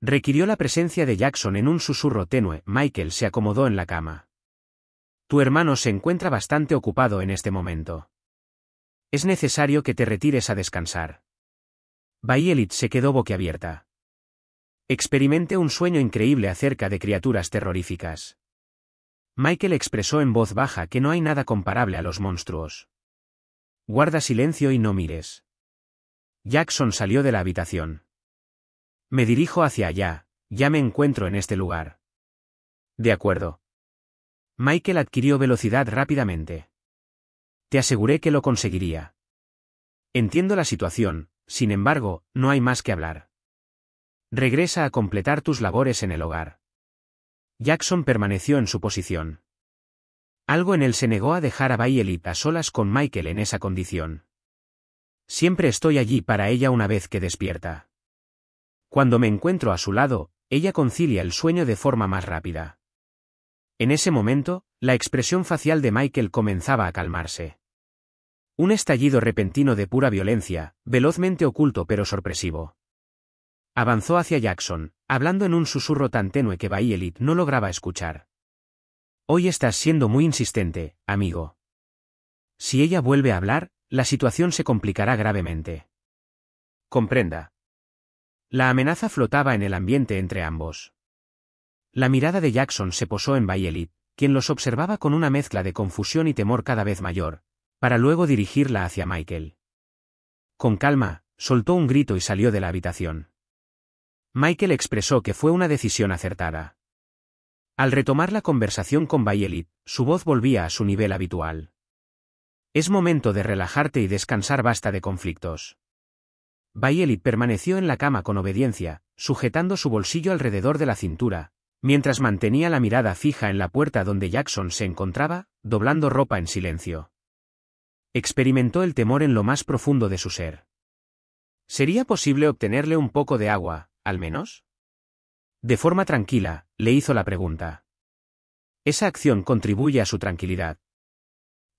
Requirió la presencia de Jackson en un susurro tenue. Michael se acomodó en la cama. Tu hermano se encuentra bastante ocupado en este momento. Es necesario que te retires a descansar. Violet se quedó boquiabierta. Experimenté un sueño increíble acerca de criaturas terroríficas. Michael expresó en voz baja que no hay nada comparable a los monstruos. Guarda silencio y no mires. Jackson salió de la habitación. Me dirijo hacia allá, ya me encuentro en este lugar. De acuerdo. Michael adquirió velocidad rápidamente. Te aseguré que lo conseguiría. Entiendo la situación, sin embargo, no hay más que hablar. Regresa a completar tus labores en el hogar. Jackson permaneció en su posición. Algo en él se negó a dejar a Violet a solas con Michael en esa condición. Siempre estoy allí para ella una vez que despierta. Cuando me encuentro a su lado, ella concilia el sueño de forma más rápida. En ese momento, la expresión facial de Michael comenzaba a calmarse. Un estallido repentino de pura violencia, velozmente oculto pero sorpresivo. Avanzó hacia Jackson, hablando en un susurro tan tenue que Violet no lograba escuchar. Hoy estás siendo muy insistente, amigo. Si ella vuelve a hablar, la situación se complicará gravemente. Comprenda. La amenaza flotaba en el ambiente entre ambos. La mirada de Jackson se posó en Violet, quien los observaba con una mezcla de confusión y temor cada vez mayor, para luego dirigirla hacia Michael. Con calma, soltó un grito y salió de la habitación. Michael expresó que fue una decisión acertada. Al retomar la conversación con Violet, su voz volvía a su nivel habitual. Es momento de relajarte y descansar, basta de conflictos. Violet permaneció en la cama con obediencia, sujetando su bolsillo alrededor de la cintura, mientras mantenía la mirada fija en la puerta donde Jackson se encontraba, doblando ropa en silencio. Experimentó el temor en lo más profundo de su ser. ¿Sería posible obtenerle un poco de agua, al menos? De forma tranquila, le hizo la pregunta. Esa acción contribuye a su tranquilidad.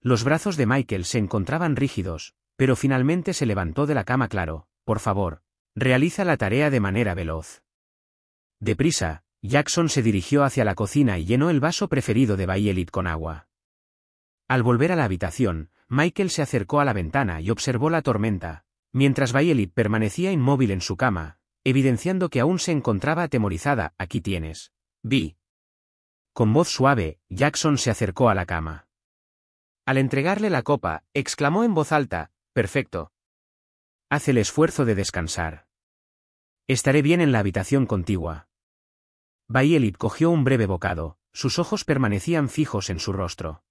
Los brazos de Michael se encontraban rígidos, pero finalmente se levantó de la cama. Claro, por favor, realiza la tarea de manera veloz. Deprisa, Jackson se dirigió hacia la cocina y llenó el vaso preferido de Violet con agua. Al volver a la habitación, Michael se acercó a la ventana y observó la tormenta, mientras Violet permanecía inmóvil en su cama, evidenciando que aún se encontraba atemorizada. Aquí tienes, Vi. Con voz suave, Jackson se acercó a la cama. Al entregarle la copa, exclamó en voz alta, perfecto. Haz el esfuerzo de descansar. Estaré bien en la habitación contigua. Violet cogió un breve bocado, sus ojos permanecían fijos en su rostro.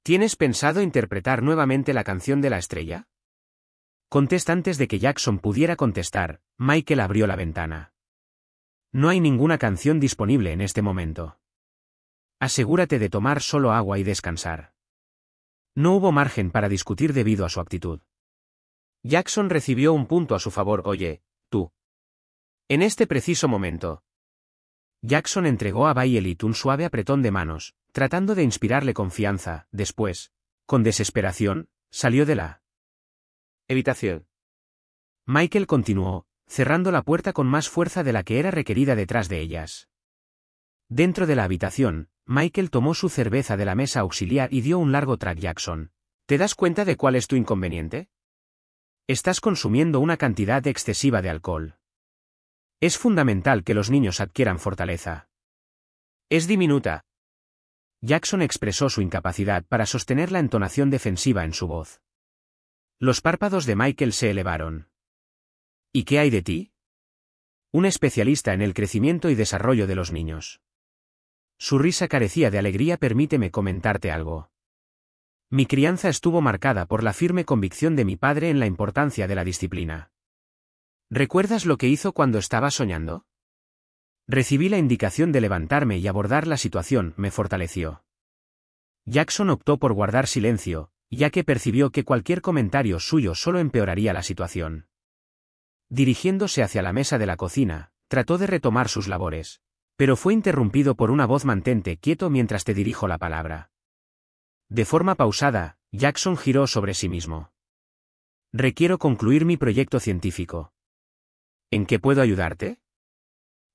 ¿Tienes pensado interpretar nuevamente la canción de la estrella? Contesta. Antes de que Jackson pudiera contestar, Michael abrió la ventana. No hay ninguna canción disponible en este momento. Asegúrate de tomar solo agua y descansar. No hubo margen para discutir debido a su actitud. Jackson recibió un punto a su favor. Oye, tú. En este preciso momento. Jackson entregó a Violet un suave apretón de manos, tratando de inspirarle confianza. Después, con desesperación, salió de la habitación. Michael continuó, cerrando la puerta con más fuerza de la que era requerida detrás de ellas. Dentro de la habitación, Michael tomó su cerveza de la mesa auxiliar y dio un largo trago. Jackson, ¿te das cuenta de cuál es tu inconveniente? Estás consumiendo una cantidad excesiva de alcohol. Es fundamental que los niños adquieran fortaleza. Es diminuta. Jackson expresó su incapacidad para sostener la entonación defensiva en su voz. Los párpados de Michael se elevaron. ¿Y qué hay de ti? Un especialista en el crecimiento y desarrollo de los niños. Su risa carecía de alegría. Permíteme comentarte algo. Mi crianza estuvo marcada por la firme convicción de mi padre en la importancia de la disciplina. ¿Recuerdas lo que hizo cuando estaba soñando? Recibí la indicación de levantarme y abordar la situación. Me fortaleció. Jackson optó por guardar silencio, ya que percibió que cualquier comentario suyo solo empeoraría la situación. Dirigiéndose hacia la mesa de la cocina, trató de retomar sus labores, pero fue interrumpido por una voz. Mantente quieto mientras te dirijo la palabra. De forma pausada, Jackson giró sobre sí mismo. Requiero concluir mi proyecto científico. ¿En qué puedo ayudarte?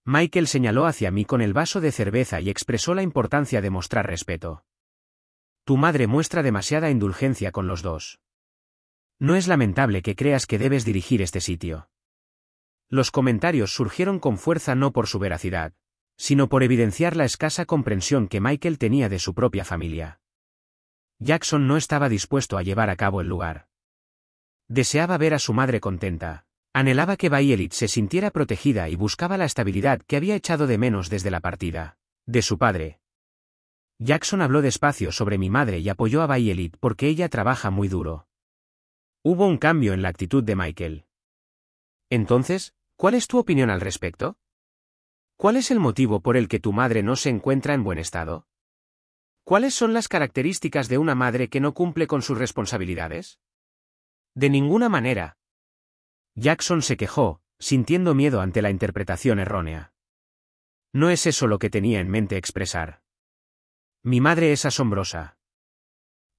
Michael señaló hacia mí con el vaso de cerveza y expresó la importancia de mostrar respeto. Tu madre muestra demasiada indulgencia con los dos. No es lamentable que creas que debes dirigir este sitio. Los comentarios surgieron con fuerza no por su veracidad, sino por evidenciar la escasa comprensión que Michael tenía de su propia familia. Jackson no estaba dispuesto a llevar a cabo el lugar. Deseaba ver a su madre contenta. Anhelaba que Violet se sintiera protegida y buscaba la estabilidad que había echado de menos desde la partida de su padre. Jackson habló despacio sobre mi madre y apoyó a Violet porque ella trabaja muy duro. Hubo un cambio en la actitud de Michael. Entonces, ¿cuál es tu opinión al respecto? ¿Cuál es el motivo por el que tu madre no se encuentra en buen estado? ¿Cuáles son las características de una madre que no cumple con sus responsabilidades? De ninguna manera. Jackson se quejó, sintiendo miedo ante la interpretación errónea. No es eso lo que tenía en mente expresar. Mi madre es asombrosa.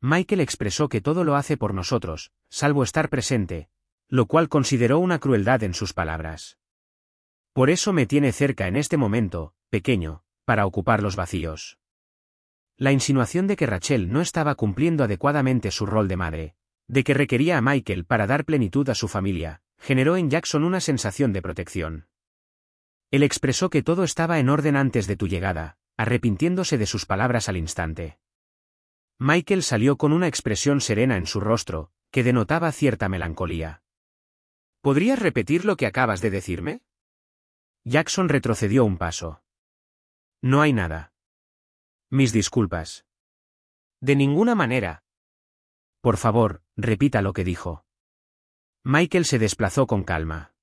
Michael expresó que todo lo hace por nosotros, salvo estar presente, lo cual consideró una crueldad en sus palabras. Por eso me tiene cerca en este momento, pequeño, para ocupar los vacíos. La insinuación de que Rachel no estaba cumpliendo adecuadamente su rol de madre, de que requería a Michael para dar plenitud a su familia, generó en Jackson una sensación de protección. Él expresó que todo estaba en orden antes de tu llegada, arrepintiéndose de sus palabras al instante. Michael salió con una expresión serena en su rostro, que denotaba cierta melancolía. ¿Podrías repetir lo que acabas de decirme? Jackson retrocedió un paso. No hay nada. Mis disculpas. De ninguna manera. Por favor, repita lo que dijo. Michael se desplazó con calma.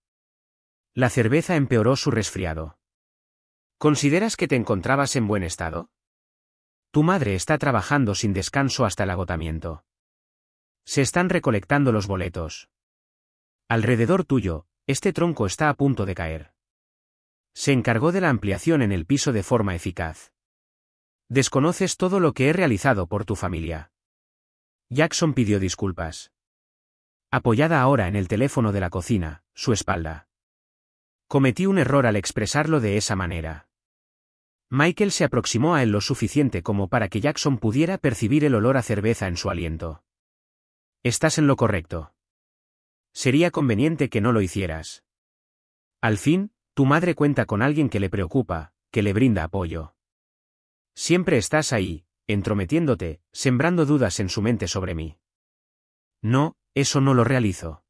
La cerveza empeoró su resfriado. ¿Consideras que te encontrabas en buen estado? Tu madre está trabajando sin descanso hasta el agotamiento. Se están recolectando los boletos. Alrededor tuyo, este tronco está a punto de caer. Se encargó de la ampliación en el piso de forma eficaz. Desconoces todo lo que he realizado por tu familia. Jackson pidió disculpas. Apoyada ahora en el teléfono de la cocina, su espalda. Cometí un error al expresarlo de esa manera. Michael se aproximó a él lo suficiente como para que Jackson pudiera percibir el olor a cerveza en su aliento. Estás en lo correcto. Sería conveniente que no lo hicieras. Al fin, tu madre cuenta con alguien que le preocupa, que le brinda apoyo. Siempre estás ahí, entrometiéndote, sembrando dudas en su mente sobre mí. No, eso no lo realizo.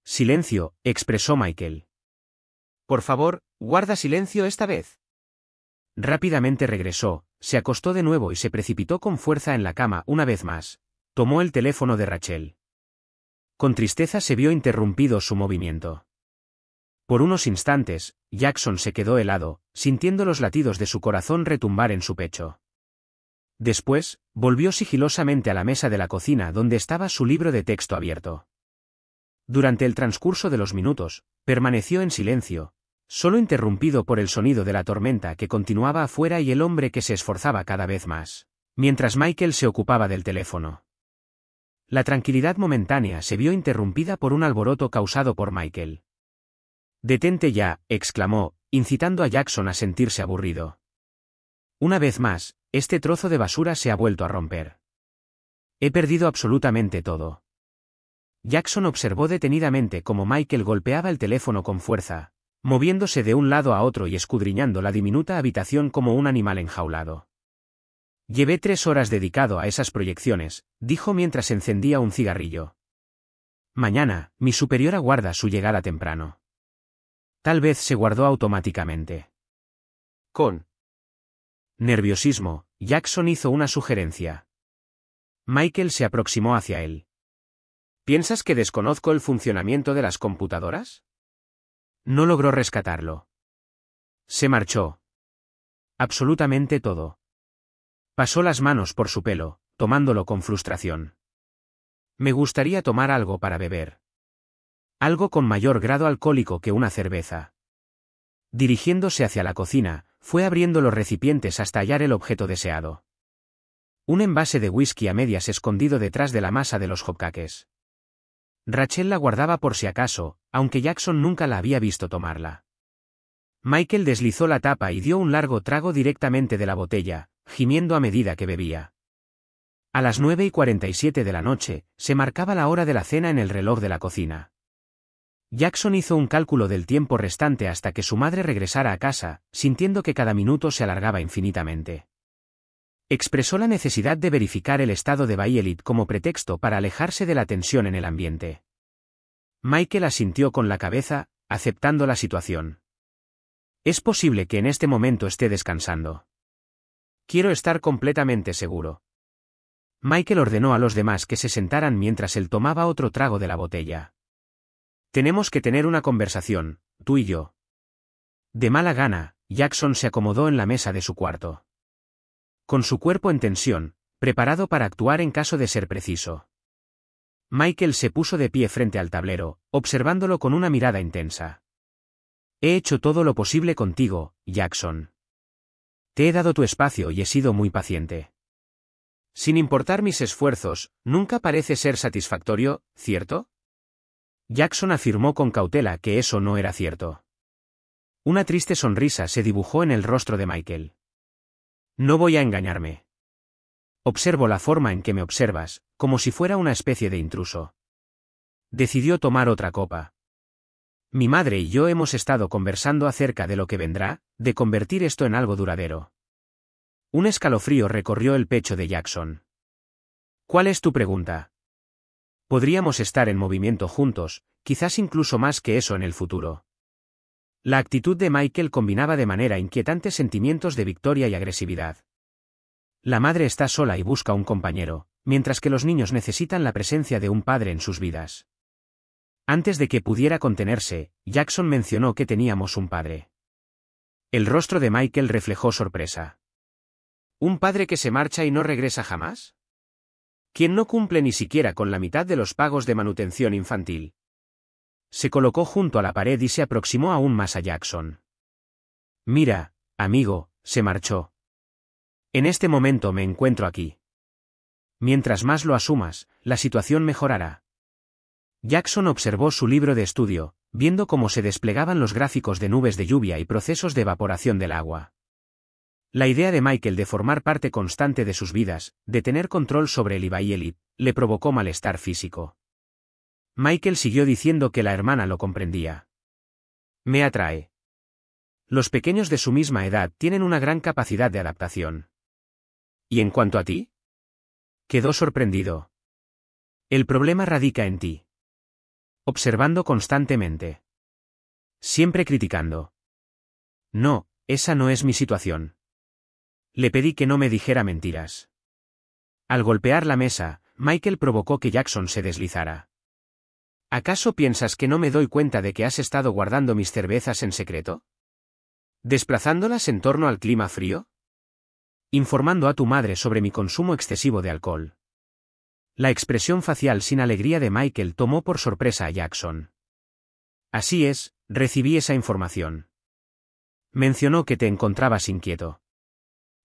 Silencio, expresó Michael. Por favor, guarda silencio esta vez. Rápidamente regresó, se acostó de nuevo y se precipitó con fuerza en la cama una vez más. Tomó el teléfono de Rachel. Con tristeza se vio interrumpido su movimiento. Por unos instantes, Jackson se quedó helado, sintiendo los latidos de su corazón retumbar en su pecho. Después, volvió sigilosamente a la mesa de la cocina donde estaba su libro de texto abierto. Durante el transcurso de los minutos, permaneció en silencio, solo interrumpido por el sonido de la tormenta que continuaba afuera y el hombre que se esforzaba cada vez más, mientras Michael se ocupaba del teléfono. La tranquilidad momentánea se vio interrumpida por un alboroto causado por Michael. «Detente ya», exclamó, incitando a Jackson a sentirse aburrido. Una vez más, este trozo de basura se ha vuelto a romper. He perdido absolutamente todo. Jackson observó detenidamente cómo Michael golpeaba el teléfono con fuerza, moviéndose de un lado a otro y escudriñando la diminuta habitación como un animal enjaulado. Llevé 3 horas dedicado a esas proyecciones, dijo mientras encendía un cigarrillo. Mañana, mi superior aguarda su llegada temprano. Tal vez se guardó automáticamente. Con nerviosismo, Jackson hizo una sugerencia. Michael se aproximó hacia él. ¿Piensas que desconozco el funcionamiento de las computadoras? No logró rescatarlo. Se marchó. Absolutamente todo. Pasó las manos por su pelo, tomándolo con frustración. Me gustaría tomar algo para beber. Algo con mayor grado alcohólico que una cerveza. Dirigiéndose hacia la cocina, fue abriendo los recipientes hasta hallar el objeto deseado. Un envase de whisky a medias escondido detrás de la masa de los hotcakes. Rachel la guardaba por si acaso, aunque Jackson nunca la había visto tomarla. Michael deslizó la tapa y dio un largo trago directamente de la botella, gimiendo a medida que bebía. A las 9:47 de la noche, se marcaba la hora de la cena en el reloj de la cocina. Jackson hizo un cálculo del tiempo restante hasta que su madre regresara a casa, sintiendo que cada minuto se alargaba infinitamente. Expresó la necesidad de verificar el estado de Violet como pretexto para alejarse de la tensión en el ambiente. Michael asintió con la cabeza, aceptando la situación. Es posible que en este momento esté descansando. Quiero estar completamente seguro. Michael ordenó a los demás que se sentaran mientras él tomaba otro trago de la botella. Tenemos que tener una conversación, tú y yo. De mala gana, Jackson se acomodó en la mesa de su cuarto. Con su cuerpo en tensión, preparado para actuar en caso de ser preciso. Michael se puso de pie frente al tablero, observándolo con una mirada intensa. He hecho todo lo posible contigo, Jackson. Te he dado tu espacio y he sido muy paciente. Sin importar mis esfuerzos, nunca parece ser satisfactorio, ¿cierto? Jackson afirmó con cautela que eso no era cierto. Una triste sonrisa se dibujó en el rostro de Michael. No voy a engañarme. Observo la forma en que me observas, como si fuera una especie de intruso. Decidió tomar otra copa. Mi madre y yo hemos estado conversando acerca de lo que vendrá, de convertir esto en algo duradero. Un escalofrío recorrió el pecho de Jackson. ¿Cuál es tu pregunta? Podríamos estar en movimiento juntos, quizás incluso más que eso en el futuro. La actitud de Michael combinaba de manera inquietante sentimientos de victoria y agresividad. La madre está sola y busca un compañero, mientras que los niños necesitan la presencia de un padre en sus vidas. Antes de que pudiera contenerse, Jackson mencionó que teníamos un padre. El rostro de Michael reflejó sorpresa. ¿Un padre que se marcha y no regresa jamás? ¿Quién no cumple ni siquiera con la mitad de los pagos de manutención infantil? Se colocó junto a la pared y se aproximó aún más a Jackson. Mira, amigo, se marchó. En este momento me encuentro aquí. Mientras más lo asumas, la situación mejorará. Jackson observó su libro de estudio, viendo cómo se desplegaban los gráficos de nubes de lluvia y procesos de evaporación del agua. La idea de Michael de formar parte constante de sus vidas, de tener control sobre él y Violet, le provocó malestar físico. Michael siguió diciendo que la hermana lo comprendía. Me atrae. Los pequeños de su misma edad tienen una gran capacidad de adaptación. ¿Y en cuanto a ti? Quedó sorprendido. El problema radica en ti. Observando constantemente. Siempre criticando. No, esa no es mi situación. Le pedí que no me dijera mentiras. Al golpear la mesa, Michael provocó que Jackson se deslizara. ¿Acaso piensas que no me doy cuenta de que has estado guardando mis cervezas en secreto? ¿Desplazándolas en torno al clima frío? Informando a tu madre sobre mi consumo excesivo de alcohol. La expresión facial sin alegría de Michael tomó por sorpresa a Jackson. Así es, recibí esa información. Mencionó que te encontrabas inquieto.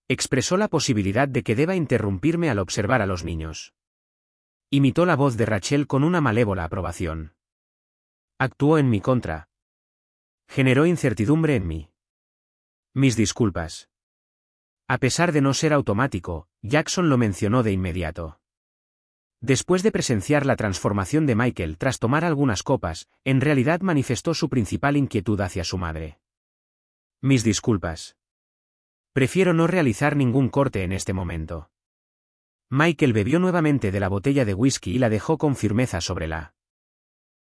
Expresó la posibilidad de que deba interrumpirme al observar a los niños. Imitó la voz de Rachel con una malévola aprobación. Actuó en mi contra. Generó incertidumbre en mí. Mis disculpas. A pesar de no ser automático, Jackson lo mencionó de inmediato. Después de presenciar la transformación de Michael tras tomar algunas copas, en realidad manifestó su principal inquietud hacia su madre. Mis disculpas. Prefiero no realizar ningún corte en este momento. Michael bebió nuevamente de la botella de whisky y la dejó con firmeza sobre la